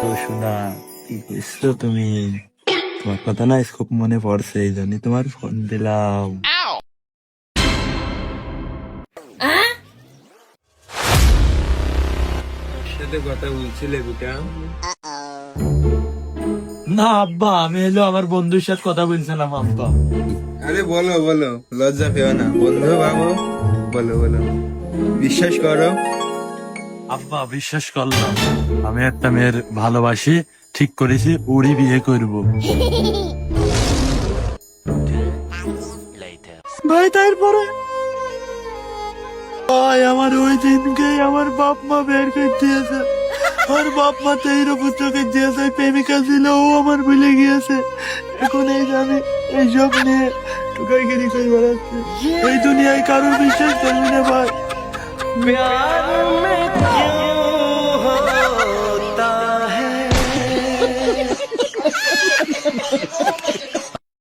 তো শোনা, কি করছো তুমি? তোমার কথা না খুব মনে পড়ছে, এই জন্য তোমার ফোন দিলাম। ওর সাথে কথা বলছিলে বেটা? না আব্বা, আমি হলো আমার বন্ধুর সাথে কথা বলছিলাম আব্বা। আরে বলো বলো, লজ্জা পেও না, বন্ধু বাবু, বলো বলো, বিশ্বাস করো। আব্বা বিশ্বাস করলাম, আমি একটা মেয়ের ভালোবাসি, ঠিক করেছি ওরই বিয়ে করব। ভাই তারপরে ভাই আমার ওই দিনকেই আমার বাপ মা বের করে দিয়েছে। আমার বাপ মা তেইর উপর চোখে দিয়েছে, প্রেমিকা ছিল ও আমার ভুলে গিয়েছে। এখন এই যে আমি এইসব নিয়ে টুকাইগিরি করে বেড়াচ্ছি। এই দুনিয়ায় কারোর বিশ্বাস করবি না ভাই। प्यार में क्यों होता है